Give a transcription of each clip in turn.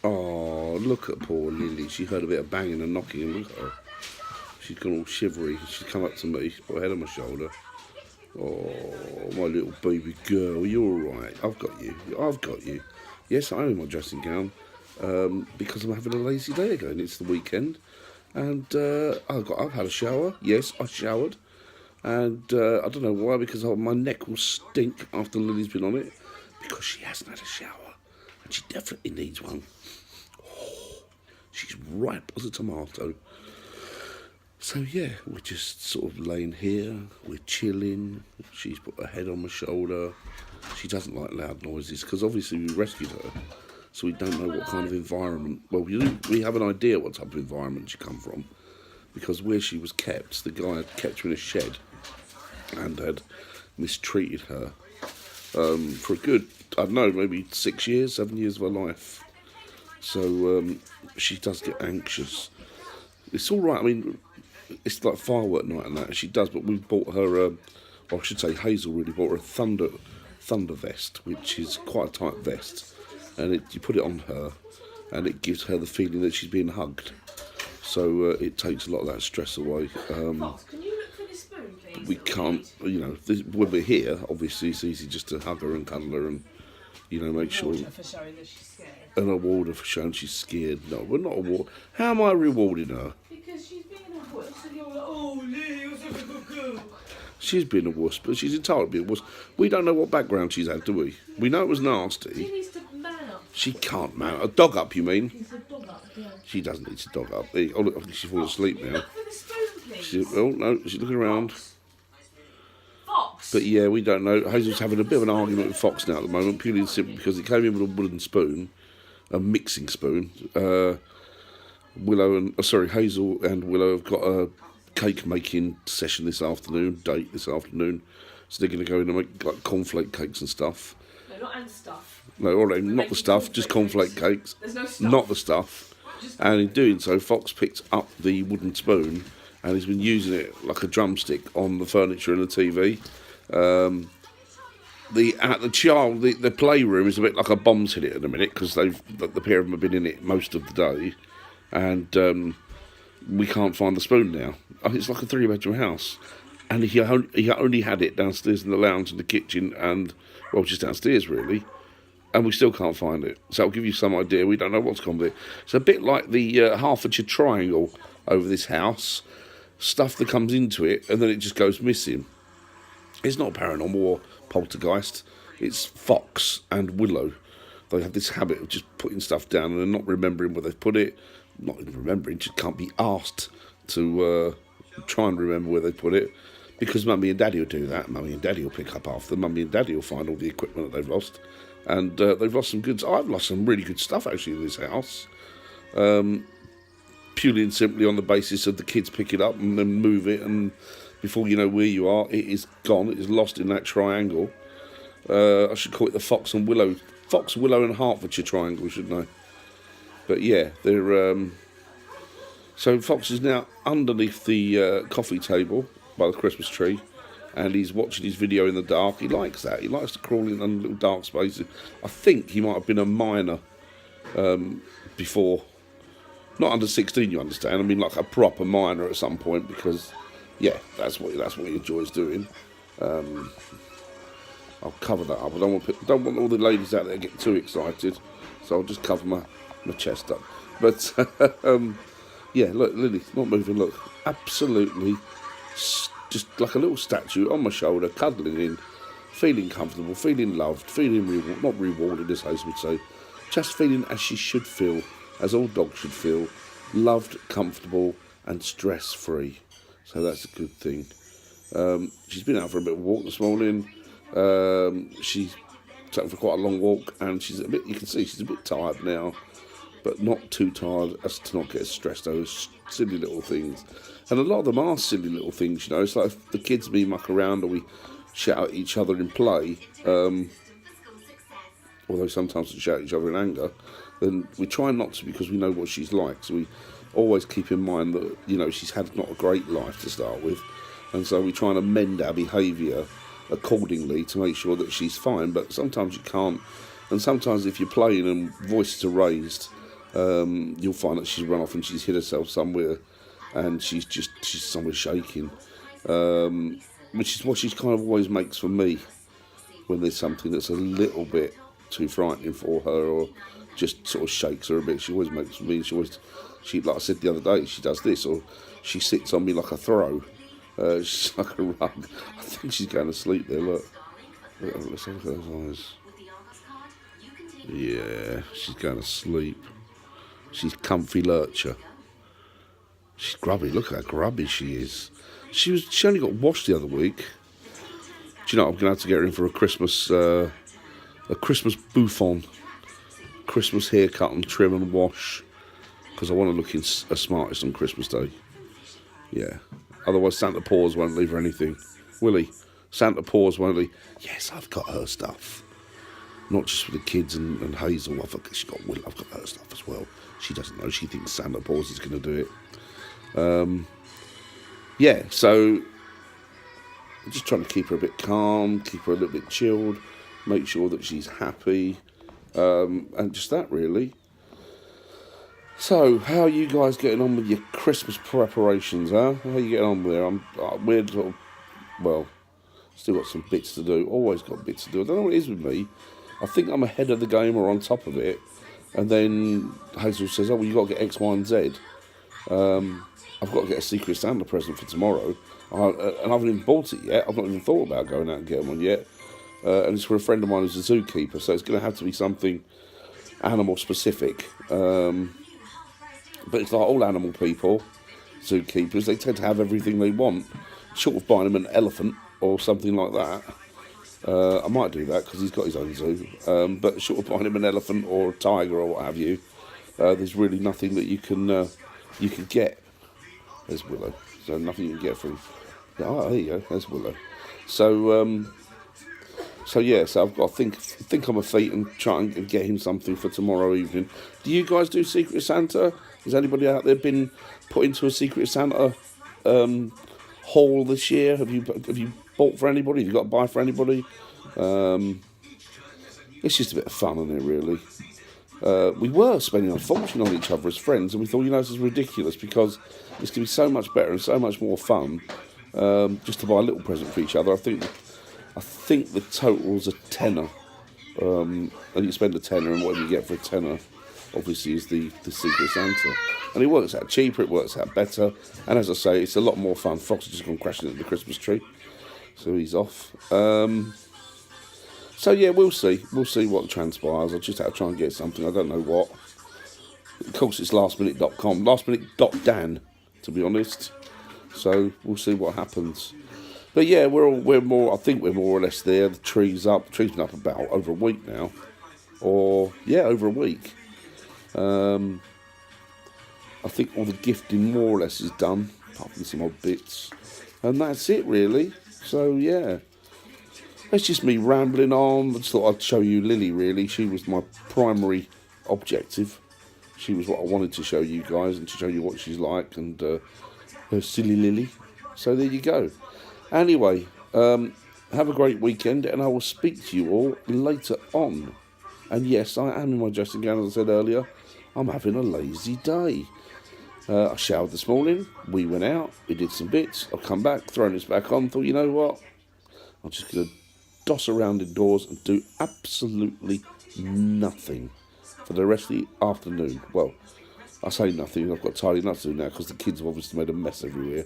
Oh, look at poor Lily. She heard a bit of banging and knocking, and look at her. She's gone all shivery. She's come up to me. She's put her head on my shoulder. Oh, my little baby girl, you're all right. I've got you. I've got you. Yes, I'm in my dressing gown because I'm having a lazy day again. It's the weekend, and I've had a shower. Yes, I showered, and I don't know why, because my neck will stink after Lily's been on it, because she hasn't had a shower, and she definitely needs one. Oh, she's ripe as a tomato. So yeah, we're just sort of laying here, we're chilling, she's put her head on my shoulder. She doesn't like loud noises, because obviously we rescued her, so we don't know what kind of environment. Well, we have an idea what type of environment she come from, because where she was kept, the guy had kept her in a shed and had mistreated her for a good, I don't know, maybe 6 years, 7 years of her life. So she does get anxious. It's all right, I mean, it's like firework night and that, she does, but we bought her, or I should say Hazel really bought her a thunder vest, which is quite a tight vest, and you put it on her, and it gives her the feeling that she's being hugged. So it takes a lot of that stress away. Fox, can you look for this spoon, please? We can't, when we're here, obviously it's easy just to hug her and cuddle her and, make sure. For showing that she's scared. An award her for showing she's scared. No, we're not award. How am I rewarding her? Because she's being a wuss and you're like, oh, Lily, you're such a good girl. She's been a wuss, but she's entitled to be a wuss. We don't know what background she's had, do we? We know it was She nasty. needs to man up. She can't mount. A dog up, you mean? She's a dog up, yeah. She doesn't need to dog up. Oh, look, I think she's fallen asleep Can you now. look for the spoon, please? Oh, no, she's looking around. Fox. But yeah, we don't know. Hazel's having a bit of an argument with Fox now at the moment, purely and simply because he came in with a wooden spoon, a mixing spoon. Hazel and Willow have got a cake making session this afternoon, So they're going to go in and make like cornflake cakes and stuff. No, not and stuff. No, all right, not the stuff, just cornflake cakes. There's no stuff. Not the stuff. And in doing so, Fox picked up the wooden spoon and he's been using it like a drumstick on the furniture and the TV. The playroom is a bit like a bomb's hit it at the minute, because the pair of them have been in it most of the day, and we can't find the spoon now. It's like a 3-bedroom house, and he only had it downstairs in the lounge and the kitchen, and well, just downstairs really, and we still can't find it. So I'll give you some idea. We don't know what's gone with it. It's a bit like the Hertfordshire Triangle over this house. Stuff that comes into it and then it just goes missing. It's not paranormal or poltergeist. It's Fox and Willow. They have this habit of just putting stuff down and not remembering where they've put it. Not even remembering, just can't be asked to try and remember where they put it, because Mummy and Daddy will do that. Mummy and Daddy will pick up after them. Mummy and Daddy will find all the equipment that they've lost. And they've lost some goods. I've lost some really good stuff actually in this house. Purely and simply on the basis of the kids pick it up and then move it, and before you know where you are, it is gone. It is lost in that triangle. I should call it the Fox, Willow and Hertfordshire Triangle, shouldn't I? But yeah, they're so Fox is now underneath the coffee table by the Christmas tree, and he's watching his video in the dark. He likes that. He likes to crawl in little dark spaces. I think he might have been a minor before. Not under 16, you understand. I mean, like a proper minor at some point, because, yeah, that's what he enjoys doing. I'll cover that up. I don't want all the ladies out there getting too excited, so I'll just cover my chest up. But yeah, look, Lily's not moving. Look, absolutely, just like a little statue on my shoulder, cuddling in, feeling comfortable, feeling loved, feeling not rewarded, as Hayes would say, just feeling as she should feel. As all dogs should feel, loved, comfortable and stress-free. So that's a good thing. She's been out for a bit of a walk this morning. She's taken for quite a long walk, and you can see she's a bit tired now, but not too tired as to not get stressed over silly little things. And a lot of them are silly little things, It's like if the kids me muck around or we shout at each other in play, although sometimes we shout at each other in anger, then we try not to, because we know what she's like. So we always keep in mind that, she's had not a great life to start with. And so we try and amend our behaviour accordingly to make sure that she's fine. But sometimes you can't. And sometimes if you're playing and voices are raised, you'll find that she's run off and she's hid herself somewhere, and she's somewhere shaking, which is what she kind of always makes for me when there's something that's a little bit too frightening for her or just sort of shakes her a bit. She always makes for me. She like I said the other day, she does this, or she sits on me like a throw. She's like a rug. I think she's going to sleep there. Look, let's have a look at those eyes. Yeah, she's going to sleep. She's comfy lurcher. She's grubby. Look how grubby she is. She only got washed the other week. Do you know, I'm going to have to get her in for a Christmas bouffon, Christmas haircut and trim and wash, because I want to look as smartest on Christmas Day. Yeah. Otherwise, Santa Paws won't leave her anything. Will he? Santa Paws won't leave. Yes, I've got her stuff. Not just for the kids and Hazel. She's got Will. I've got her stuff as well. She doesn't know. She thinks Santa Paws is going to do it. Yeah, so I'm just trying to keep her a bit calm, keep her a little bit chilled, make sure that she's happy, and just that, really. So, how are you guys getting on with your Christmas preparations, huh? How are you getting on with it? We're sort of, well, still got some bits to do, always got bits to do. I don't know what it is with me. I think I'm ahead of the game or on top of it, and then Hazel says, oh, well, you got to get X, Y, and Z. I've got to get a Secret Santa present for tomorrow, and I haven't even bought it yet. I've not even thought about going out and getting one yet. And it's for a friend of mine who's a zookeeper, so it's going to have to be something animal specific. But it's like all animal people, zookeepers, they tend to have everything they want. Short of buying him an elephant or something like that. I might do that because he's got his own zoo. But short of buying him an elephant or a tiger or what have you, there's really nothing that you can get. There's Willow. So nothing you can get from. Oh, there you go. There's Willow. So yeah, so I've got to think on my feet and try and get him something for tomorrow evening. Do you guys do Secret Santa? Has anybody out there been put into a Secret Santa haul this year? Have you bought for anybody? Have you got to buy for anybody? It's just a bit of fun, isn't it, really? We were spending a fortune on each other as friends, and we thought, this is ridiculous because it's going to be so much better and so much more fun just to buy a little present for each other. I think the total's a tenner. And you spend a tenner, and whatever you get for a tenner, obviously, is the Secret Santa. And it works out cheaper, it works out better, and as I say, it's a lot more fun. Fox has just gone crashing into the Christmas tree, so he's off. So yeah, we'll see what transpires. I'll just have to try and get something, I don't know what. Of course, it's lastminute.com, lastminute.dan, to be honest. So we'll see what happens. But yeah, I think we're more or less there. The tree's up. The tree's been up about over a week now. Over a week. I think all the gifting more or less is done, apart from some odd bits. And that's it, really. So yeah. It's just me rambling on. I just thought I'd show you Lily, really. She was my primary objective. She was what I wanted to show you guys and to show you what she's like and her silly Lily. So there you go. Anyway, have a great weekend, and I will speak to you all later on. And yes, I am in my dressing gown, as I said earlier. I'm having a lazy day. I showered this morning, we went out, we did some bits, I've come back, thrown this back on, thought, you know what, I'm just going to doss around indoors and do absolutely nothing for the rest of the afternoon. Well, I say nothing, I've got tidying up to do now because the kids have obviously made a mess everywhere.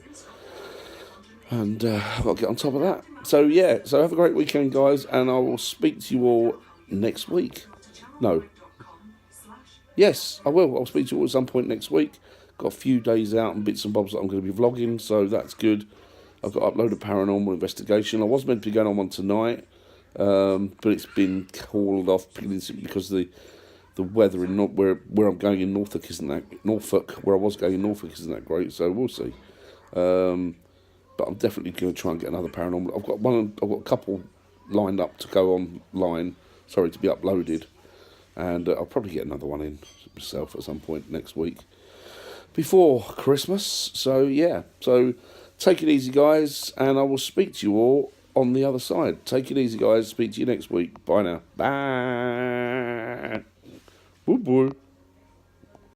And I've got to get on top of that. So yeah, so have a great weekend, guys, and I will speak to you all next week. No. Yes, I will. I'll speak to you all at some point next week. Got a few days out and bits and bobs that I'm going to be vlogging, so that's good. I've got to upload a paranormal investigation. I was meant to be going on one tonight, but it's been called off because the weather in where I'm going in Norfolk, where I was going in Norfolk isn't that great, so we'll see. But I'm definitely going to try and get another paranormal. I've got a couple lined up to go online, to be uploaded, and I'll probably get another one in myself at some point next week before Christmas. So yeah, so take it easy, guys, and I will speak to you all on the other side. Take it easy, guys. Speak to you next week. Bye now. Bye. Bye.